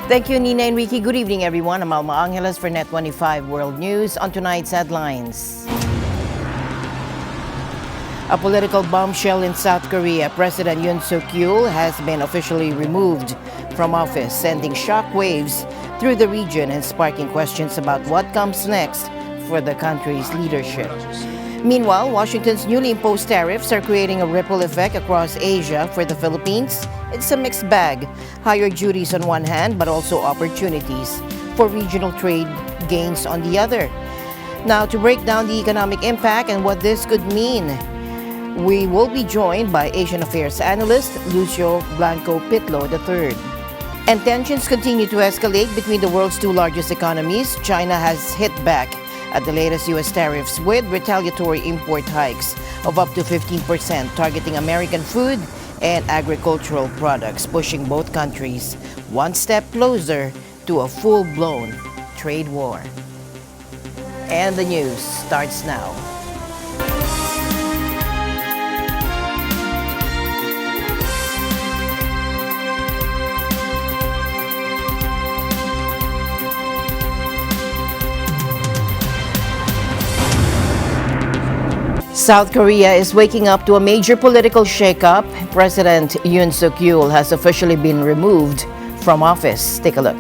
Thank you, Nina and Ricky. Good evening, everyone. I'm Alma Angeles for NET25 World News. On tonight's headlines. A political bombshell in South Korea. President Yoon Suk-yeol has been officially removed from office, sending shockwaves through the region and sparking questions about what comes next for the country's leadership. Meanwhile, Washington's newly imposed tariffs are creating a ripple effect across Asia. For the Philippines, it's a mixed bag. Higher duties on one hand, but also opportunities for regional trade gains on the other. Now, to break down the economic impact and what this could mean, we will be joined by Asian Affairs analyst Lucio Blanco Pitlo III. And tensions continue to escalate between the world's two largest economies. China has hit back at the latest U.S. tariffs with retaliatory import hikes of up to 15%, targeting American food and agricultural products, pushing both countries one step closer to a full-blown trade war. And the news starts now. South Korea is waking up to a major political shakeup. President Yoon Suk-yeol has officially been removed from office. Take a look.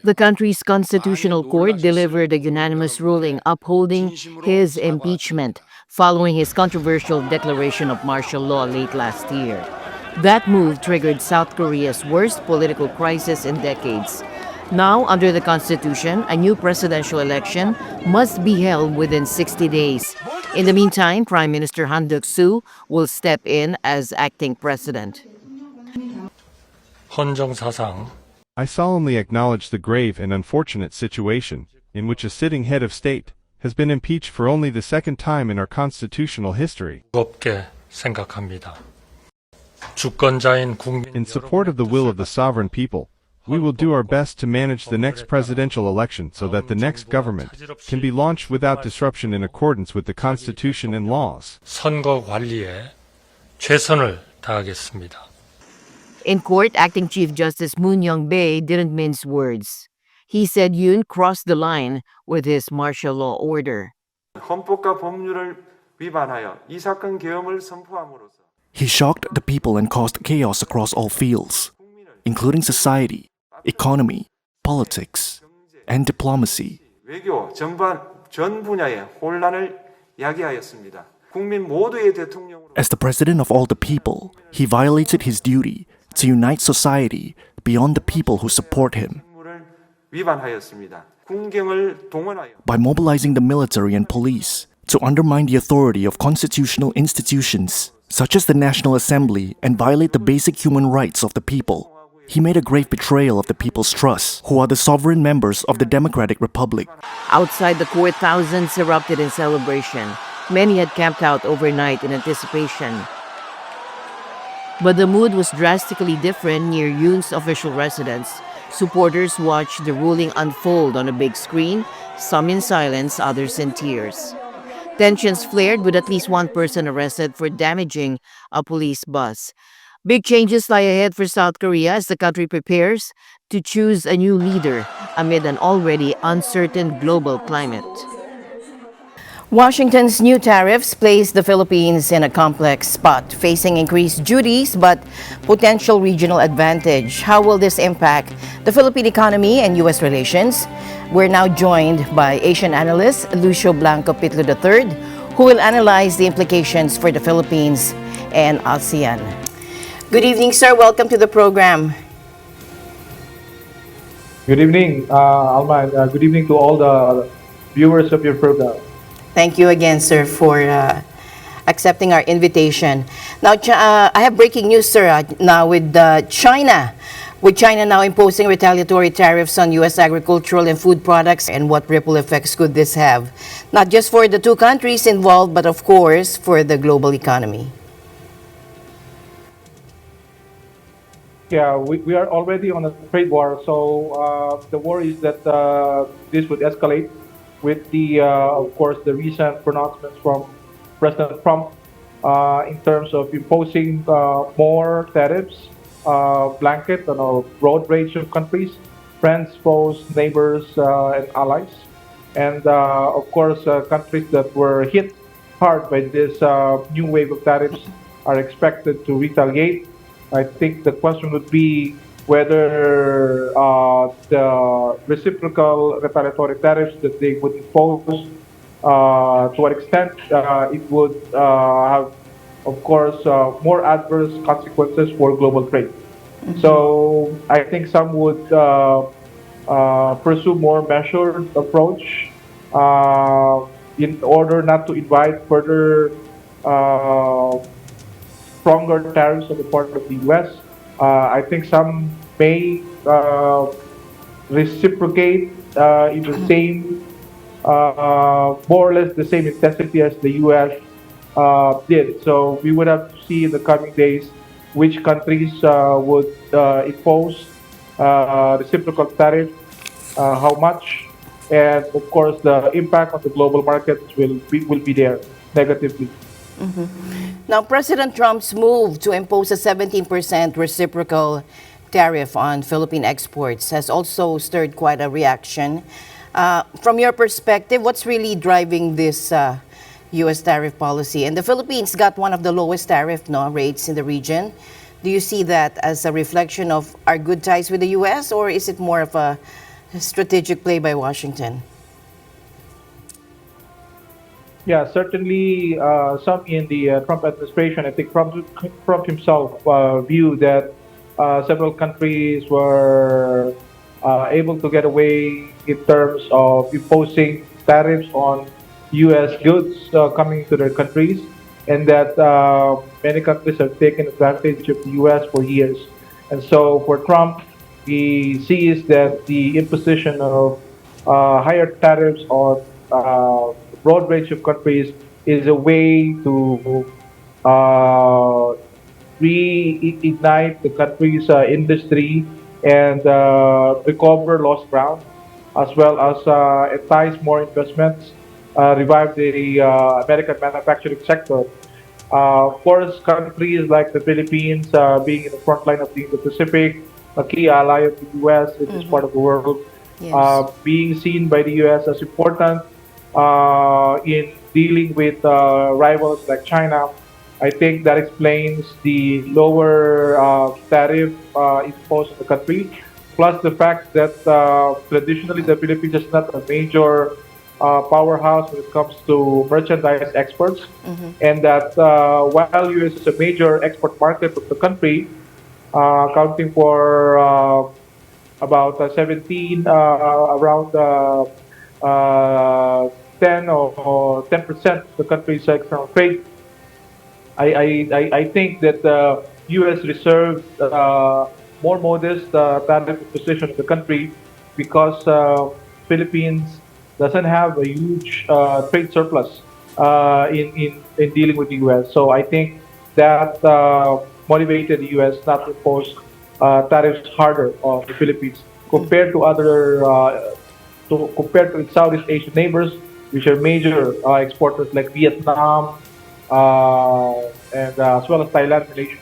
The country's constitutional court delivered a unanimous ruling upholding his impeachment following his controversial declaration of martial law late last year. That move triggered South Korea's worst political crisis in decades. Now, under the Constitution, a new presidential election must be held within 60 days. In the meantime, Prime Minister Han Duck-soo will step in as acting president. I solemnly acknowledge the grave and unfortunate situation in which a sitting head of state has been impeached for only the second time in our constitutional history. In support of the will of the sovereign people, we will do our best to manage the next presidential election so that the next government can be launched without disruption in accordance with the Constitution and laws. In court, Acting Chief Justice Moon Young-bae didn't mince words. He said Yoon crossed the line with his martial law order. He shocked the people and caused chaos across all fields, including society, economy, politics, and diplomacy. As the president of all the people, he violated his duty to unite society beyond the people who support him. By mobilizing the military and police to undermine the authority of constitutional institutions, such as the National Assembly, and violate the basic human rights of the people, he made a grave betrayal of the people's trust, who are the sovereign members of the Democratic Republic. Outside the court, thousands erupted in celebration. Many had camped out overnight in anticipation. But the mood was drastically different near Yoon's official residence. Supporters watched the ruling unfold on a big screen, some in silence, others in tears. Tensions flared with at least one person arrested for damaging a police bus. Big changes lie ahead for South Korea as the country prepares to choose a new leader amid an already uncertain global climate. Washington's new tariffs place the Philippines in a complex spot, facing increased duties but potential regional advantage. How will this impact the Philippine economy and U.S. relations? We're now joined by Asian analyst Lucio Blanco Pitlo III, who will analyze the implications for the Philippines and ASEAN. Good evening, sir. Welcome to the program. Good evening, Alma. Good evening to all the viewers of your program. Thank you again, sir, for accepting our invitation. Now, I have breaking news, sir, now with China. With China now imposing retaliatory tariffs on U.S. agricultural and food products, and what ripple effects could this have? Not just for the two countries involved, but of course, for the global economy. Yeah, we are already on a trade war, so the worry is that this would escalate with the, of course, the recent pronouncements from President Trump in terms of imposing more tariffs blanket on a broad range of countries, friends, foes, neighbors, and allies. And of course, countries that were hit hard by this new wave of tariffs are expected to retaliate. I think the question would be whether the reciprocal retaliatory tariffs that they would impose, to what extent it would have, of course, more adverse consequences for global trade. So I think some would pursue more measured approach in order not to invite further uh, stronger tariffs on the part of the U.S. I think some may reciprocate in the same, more or less the same intensity as the U.S. Did. So we would have to see in the coming days which countries would impose reciprocal tariff, how much, and of course the impact on the global markets will be there negatively. Now, President Trump's move to impose a 17% reciprocal tariff on Philippine exports has also stirred quite a reaction. From your perspective, what's really driving this U.S. tariff policy? And the Philippines got one of the lowest tariff rates in the region. Do you see that as a reflection of our good ties with the U.S., or is it more of a strategic play by Washington? Yeah, certainly some in the Trump administration, I think Trump himself viewed that several countries were able to get away in terms of imposing tariffs on U.S. goods coming to their countries, and that many countries have taken advantage of the U.S. for years. And so for Trump, he sees that the imposition of higher tariffs on a broad range of countries is a way to reignite the country's industry and recover lost ground, as well as entice more investments, revive the American manufacturing sector. Of course, countries like the Philippines, being in the front line of the Indo-Pacific, a key ally of the U.S. in this part of the world, Yes. being seen by the U.S. as important in dealing with rivals like China. I think that explains the lower tariff imposed on the country, plus the fact that traditionally the Philippines is not a major powerhouse when it comes to merchandise exports, and that while U.S. is a major export market of the country, accounting for about 17, around 10 or 10% of the country's external trade. I think that the U.S. reserved more modest tariff position of the country because Philippines doesn't have a huge trade surplus in dealing with the U.S. So I think that motivated the U.S. not to impose tariffs harder on the Philippines compared to other compared to its Southeast Asian neighbors, which are major exporters like Vietnam and as well as Thailand, Malaysia.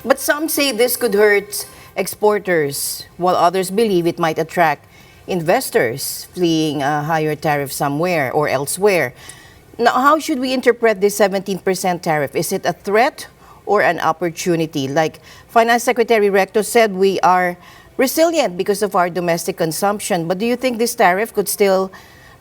But some say this could hurt exporters, while others believe it might attract investors fleeing a higher tariff somewhere or elsewhere. Now, how should we interpret this 17% tariff? Is it a threat or an opportunity? Like Finance Secretary Recto said, we are resilient because of our domestic consumption. But do you think this tariff could still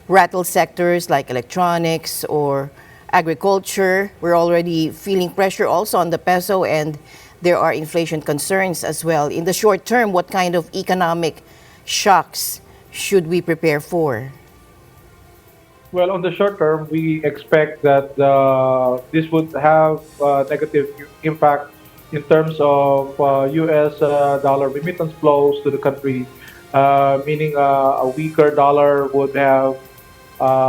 rattle sectors like electronics or agriculture? We're already feeling pressure also on the peso, and there are inflation concerns as well. In the short term, what kind of economic shocks should we prepare for? Well, on the short term, we expect that this would have negative impact in terms of U.S. Dollar remittance flows to the country, meaning a weaker dollar would have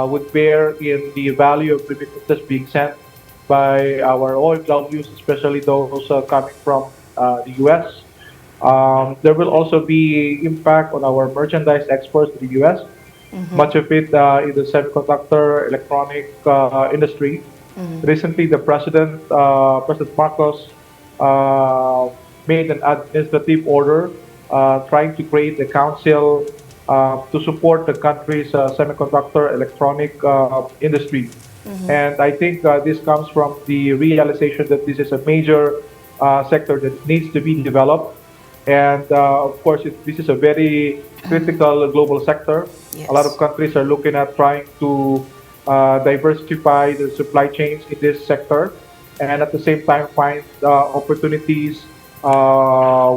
would bear in the value of remittances being sent by our OFWs, especially those coming from the U.S. There will also be impact on our merchandise exports to the U.S. Much of it in the semiconductor electronic industry. Recently, the President Marcos made an administrative order trying to create a council to support the country's semiconductor electronic industry. And I think this comes from the realization that this is a major sector that needs to be developed. And of course, this is a very critical global sector. Yes. A lot of countries are looking at trying to diversify the supply chains in this sector, and at the same time find opportunities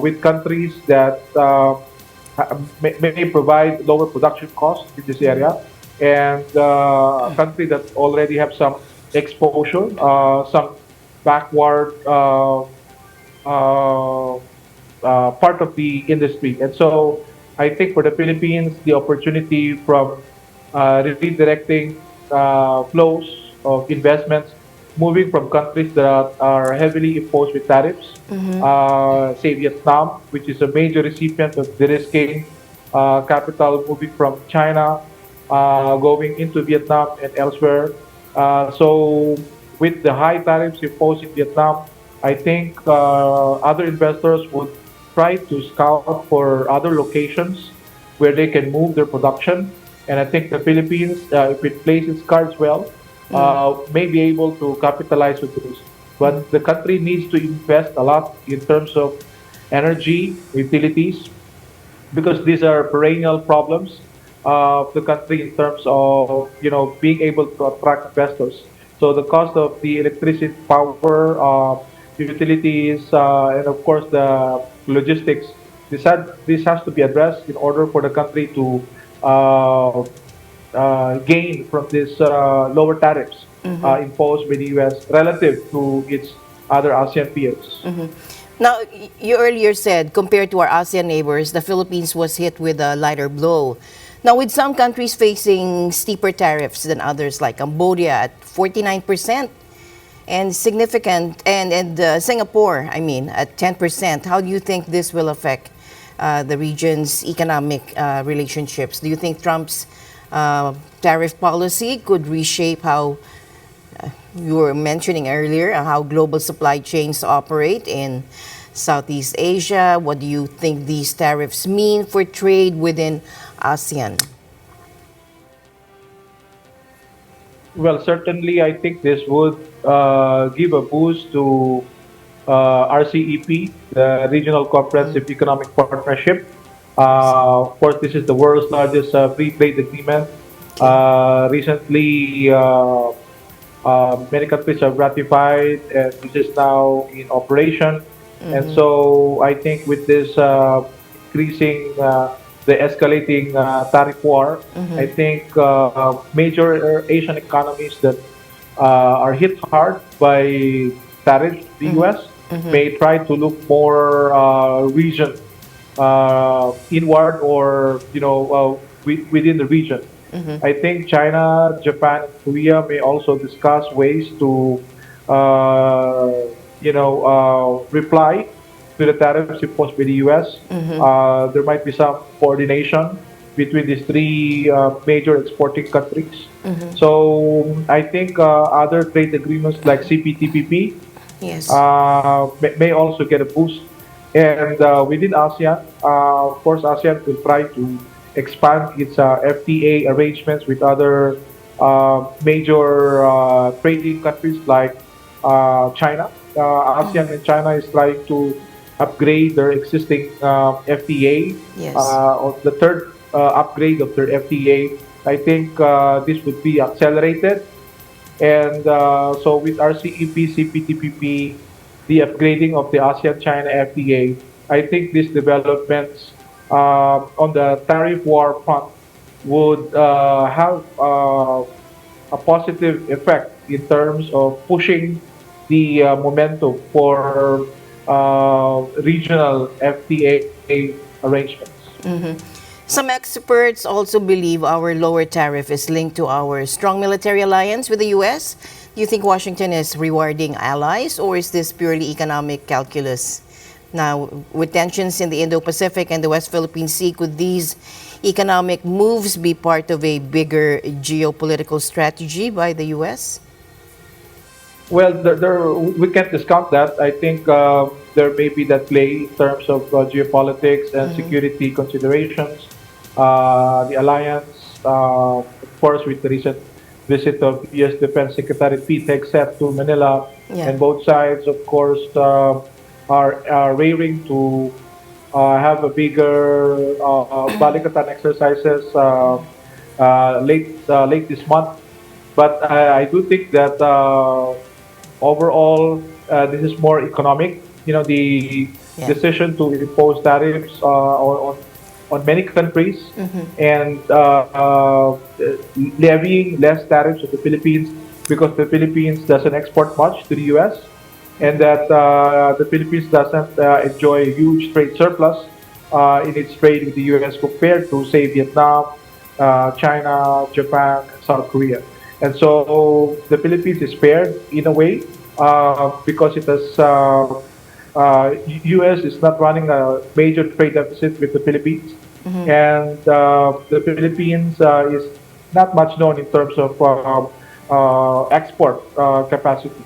with countries that may provide lower production costs in this area, and a country that already have some exposure, some backward part of the industry. And so I think for the Philippines, the opportunity from redirecting flows of investments moving from countries that are heavily imposed with tariffs, say Vietnam, which is a major recipient of de-risking capital moving from China, going into Vietnam and elsewhere. So with the high tariffs imposed in Vietnam, I think other investors would try to scout for other locations where they can move their production. And I think the Philippines, if it plays its cards well, may be able to capitalize with this. But the country needs to invest a lot in terms of energy, utilities, because these are perennial problems of the country in terms of being able to attract investors. So the cost of the electricity, power, utilities, and of course the logistics. This has to be addressed in order for the country to gain from these lower tariffs imposed by the U.S. relative to its other ASEAN peers. Now, you earlier said, compared to our ASEAN neighbors, the Philippines was hit with a lighter blow. Now, with some countries facing steeper tariffs than others, like Cambodia at 49%, and significant, and Singapore, at 10%, how do you think this will affect the region's economic relationships? Do you think Trump's tariff policy could reshape how you were mentioning earlier, how global supply chains operate in Southeast Asia? What do you think these tariffs mean for trade within ASEAN? Well, certainly, I think this would give a boost to RCEP, the Regional Comprehensive Economic Partnership. Of course, this is the world's largest free trade agreement. Recently, many countries have ratified, and this is now in operation. And so I think with this increasing, the escalating tariff war, I think major Asian economies that are hit hard by tariffs, the U.S., may try to look more region inward or within the region. I think China, Japan, and Korea may also discuss ways to reply to the tariffs imposed by the U.S. There might be some coordination between these three major exporting countries. So I think other trade agreements like CPTPP Yes. may also get a boost. And within ASEAN, of course, ASEAN will try to expand its FTA arrangements with other major trading countries like China. ASEAN and China is trying to upgrade their existing FTA, Yes. or the third upgrade of their FTA. I think this would be accelerated. And so with RCEP, CPTPP, the upgrading of the ASEAN-China FTA, I think these developments on the tariff war front would have a positive effect in terms of pushing the momentum for regional FTA arrangements. Some experts also believe our lower tariff is linked to our strong military alliance with the U.S. Do you think Washington is rewarding allies, or is this purely economic calculus? Now, with tensions in the Indo-Pacific and the West Philippine Sea, could these economic moves be part of a bigger geopolitical strategy by the U.S.? Well, we can't discount that. I think there may be that play in terms of geopolitics and security considerations. The alliance, of course, with the recent visit of U.S. Defense Secretary Pete Hegseth to Manila, Yeah. and both sides, of course, are raring to have a bigger Balikatan exercises late this month. But I do think that overall, this is more economic. The Yeah. decision to impose tariffs on many countries and levying less tariffs on the Philippines because the Philippines doesn't export much to the U.S. and that the Philippines doesn't enjoy a huge trade surplus in its trade with the U.S. compared to, say, Vietnam, China, Japan, and South Korea. And so the Philippines is spared in a way because it has U.S. is not running a major trade deficit with the Philippines, and the Philippines is not much known in terms of export capacity.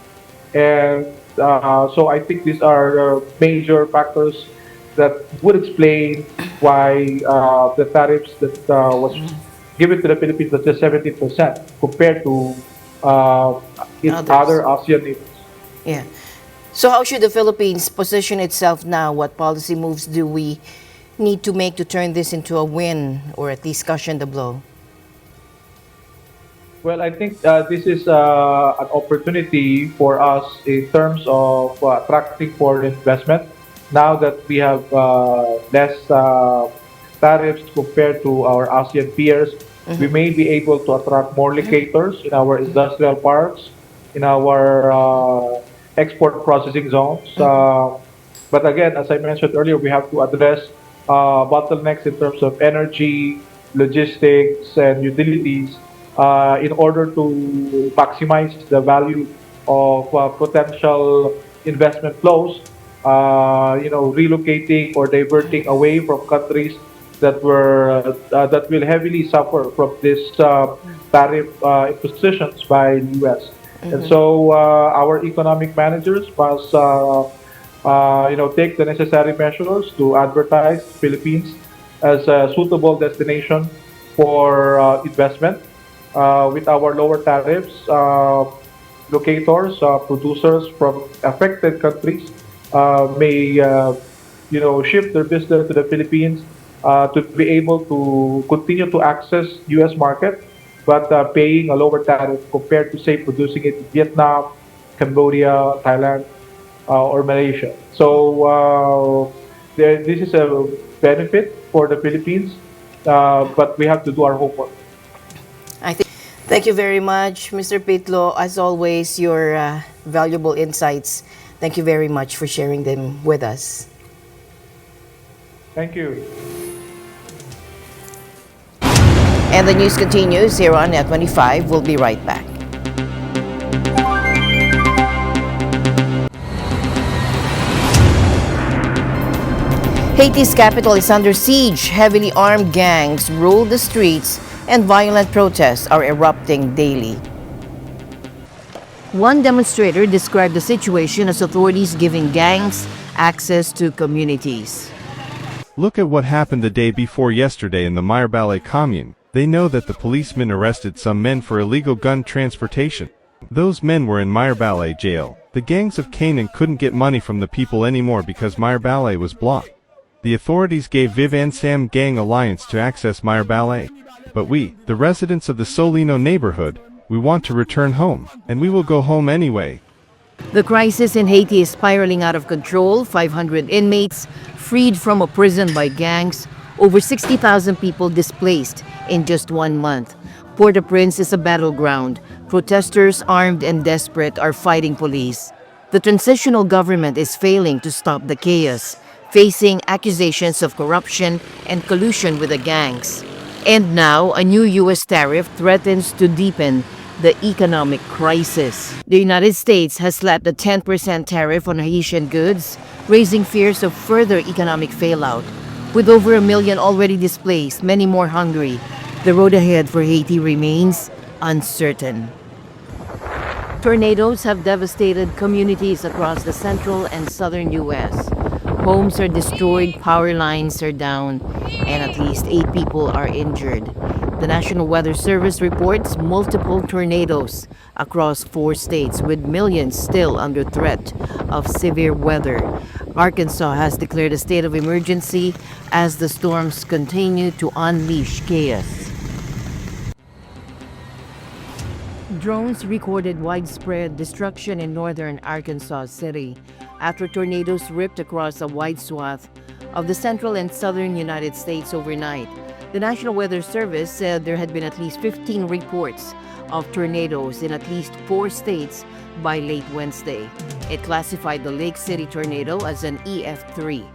And so I think these are major factors that would explain why the tariffs that was given to the Philippines was just 17% compared to its Others. other ASEAN neighbors. Yeah. So how should the Philippines position itself now? What policy moves do we need to make to turn this into a win or at least cushion the blow? Well, I think this is an opportunity for us in terms of attracting foreign investment. Now that we have less tariffs compared to our ASEAN peers, we may be able to attract more locators in our industrial parks, in our export processing zones. But again, as I mentioned earlier, we have to address bottlenecks in terms of energy, logistics, and utilities in order to maximize the value of potential investment flows. Relocating or diverting away from countries that will heavily suffer from this tariff impositions by the U.S. And so our economic managers must take the necessary measures to advertise Philippines as a suitable destination for investment. With our lower tariffs, locators, producers from affected countries may shift their business to the Philippines to be able to continue to access U.S. market, but paying a lower tariff compared to, say, producing it in Vietnam, Cambodia, Thailand, or Malaysia. So this is a benefit for the Philippines, but we have to do our homework. Thank you very much, Mr. Pitlo. As always, your valuable insights. Thank you very much for sharing them with us. Thank you. And the news continues here on NET25. We'll be right back. Haiti's capital is under siege. Heavily armed gangs rule the streets and violent protests are erupting daily. One demonstrator described the situation as authorities giving gangs access to communities. Look at what happened the day before yesterday in the Mirebalais commune. They know that the policemen arrested some men for illegal gun transportation. Those men were in Mirebalais jail. The gangs of Canaan couldn't get money from the people anymore because Mirebalais was blocked. The authorities gave Viv and Sam Gang Alliance to access Mirebalais. But we, the residents of the Solino neighborhood, we want to return home, and we will go home anyway. The crisis in Haiti is spiraling out of control. 500 inmates freed from a prison by gangs. Over 60,000 people displaced in just 1 month. Port-au-Prince is a battleground. Protesters, armed and desperate, are fighting police. The transitional government is failing to stop the chaos, facing accusations of corruption and collusion with the gangs. And now, a new U.S. tariff threatens to deepen the economic crisis. The United States has slapped a 10% tariff on Haitian goods, raising fears of further economic fallout. With over 1 million already displaced, many more hungry, the road ahead for Haiti remains uncertain. Tornadoes have devastated communities across the central and southern U.S. Homes are destroyed, power lines are down, and at least 8 people are injured. The National Weather Service reports multiple tornadoes across 4 states, with millions still under threat of severe weather. Arkansas has declared a state of emergency as the storms continue to unleash chaos. Drones recorded widespread destruction in northern Arkansas City after tornadoes ripped across a wide swath of the central and southern United States overnight. The National Weather Service said there had been at least 15 reports of tornadoes in at least 4 states by late Wednesday. It classified the Lake City tornado as an EF3.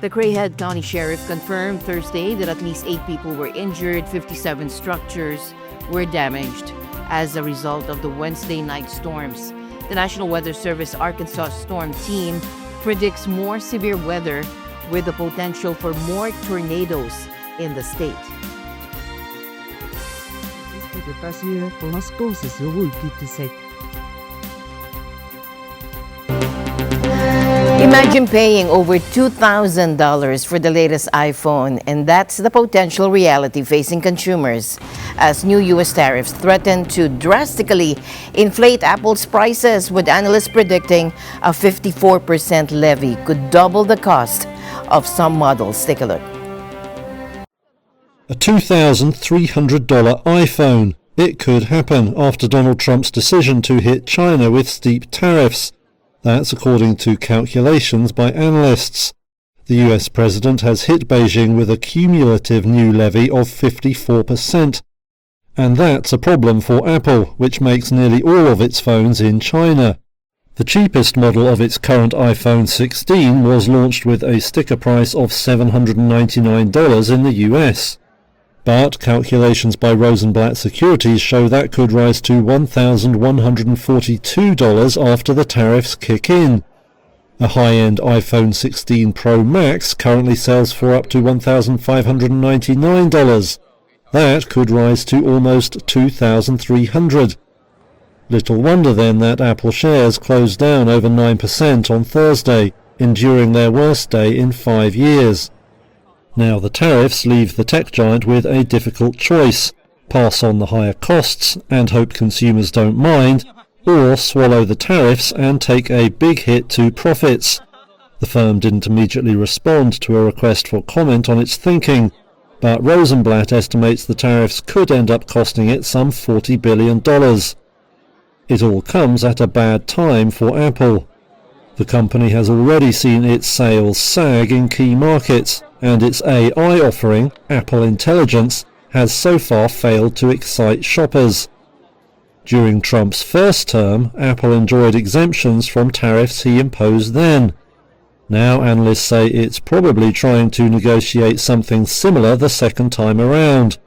The Craighead County Sheriff confirmed Thursday that at least 8 people were injured, 57 structures were damaged as a result of the Wednesday night storms. The National Weather Service Arkansas Storm Team predicts more severe weather with the potential for more tornadoes in the state. Imagine paying over $2,000 for the latest iPhone, and that's the potential reality facing consumers as new U.S. tariffs threaten to drastically inflate Apple's prices, with analysts predicting a 54% levy could double the cost of some models. Take a look. A $2,300 iPhone. It could happen after Donald Trump's decision to hit China with steep tariffs. That's according to calculations by analysts. The US president has hit Beijing with a cumulative new levy of 54%. And that's a problem for Apple, which makes nearly all of its phones in China. The cheapest model of its current iPhone 16 was launched with a sticker price of $799 in the US. But calculations by Rosenblatt Securities show that could rise to $1,142 after the tariffs kick in. A high-end iPhone 16 Pro Max currently sells for up to $1,599. That could rise to almost $2,300. Little wonder then that Apple shares closed down over 9% on Thursday, enduring their worst day in 5 years. Now the tariffs leave the tech giant with a difficult choice: pass on the higher costs and hope consumers don't mind, or swallow the tariffs and take a big hit to profits. The firm didn't immediately respond to a request for comment on its thinking, but Rosenblatt estimates the tariffs could end up costing it some $40 billion. It all comes at a bad time for Apple. The company has already seen its sales sag in key markets, and its AI offering, Apple Intelligence, has so far failed to excite shoppers. During Trump's first term, Apple enjoyed exemptions from tariffs he imposed then. Now analysts say it's probably trying to negotiate something similar the second time around.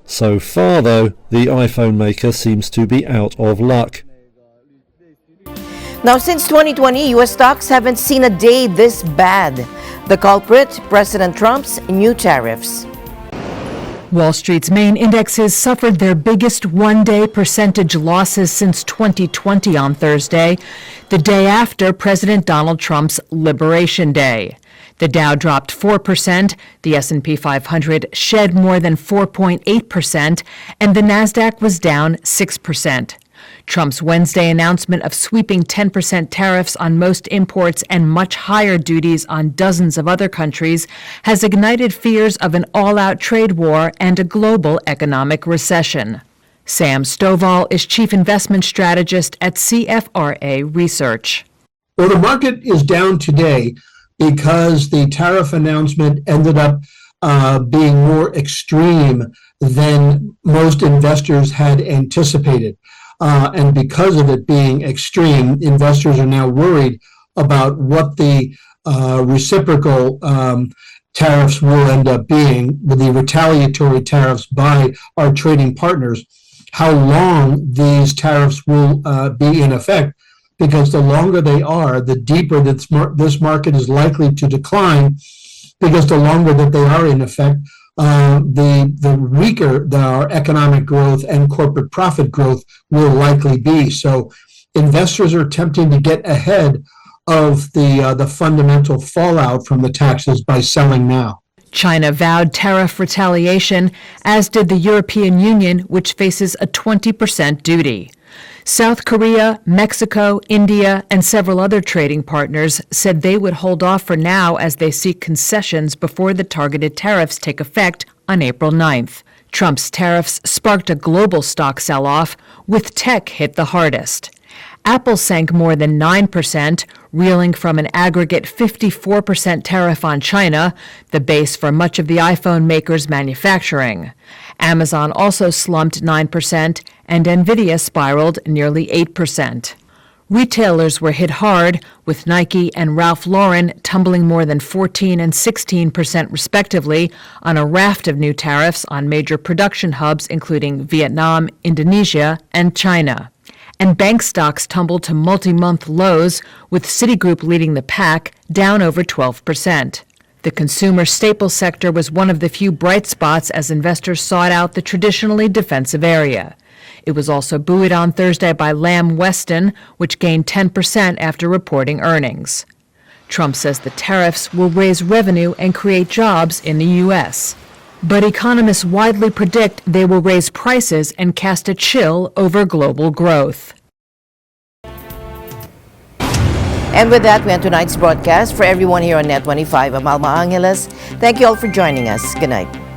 So far, though, the iPhone maker seems to be out of luck. Now, since 2020, U.S. stocks haven't seen a day this bad. The culprit, President Trump's new tariffs. Wall Street's main indexes suffered their biggest one-day percentage losses since 2020 on Thursday, the day after President Donald Trump's Liberation Day. The Dow dropped 4%, the S&P 500 shed more than 4.8%, and the Nasdaq was down 6%. Trump's Wednesday announcement of sweeping 10% tariffs on most imports and much higher duties on dozens of other countries has ignited fears of an all-out trade war and a global economic recession. Sam Stovall is chief investment strategist at CFRA Research. Well, the market is down today because the tariff announcement ended up being more extreme than most investors had anticipated. And because of it being extreme, investors are now worried about what the reciprocal tariffs will end up being, with the retaliatory tariffs by our trading partners, how long these tariffs will be in effect, because the longer they are, the deeper this market is likely to decline, because the longer that they are in effect, the weaker our economic growth and corporate profit growth will likely be. So investors are attempting to get ahead of the fundamental fallout from the taxes by selling now. China vowed tariff retaliation, as did the European Union, which faces a 20% duty. South Korea, Mexico, India, and several other trading partners said they would hold off for now as they seek concessions before the targeted tariffs take effect on April 9th. Trump's tariffs sparked a global stock sell-off, with tech hit the hardest. Apple sank more than 9%, reeling from an aggregate 54% tariff on China, the base for much of the iPhone maker's manufacturing. Amazon also slumped 9%, and Nvidia spiraled nearly 8%. Retailers were hit hard, with Nike and Ralph Lauren tumbling more than 14% and 16% respectively on a raft of new tariffs on major production hubs including Vietnam, Indonesia, and China. And bank stocks tumbled to multi-month lows, with Citigroup leading the pack, down over 12%. The consumer staples sector was one of the few bright spots as investors sought out the traditionally defensive area. It was also buoyed on Thursday by Lamb Weston, which gained 10% after reporting earnings. Trump says the tariffs will raise revenue and create jobs in the U.S. But economists widely predict they will raise prices and cast a chill over global growth. And with that, we end tonight's broadcast. For everyone here on NET25, I'm Alma Angeles. Thank you all for joining us. Good night.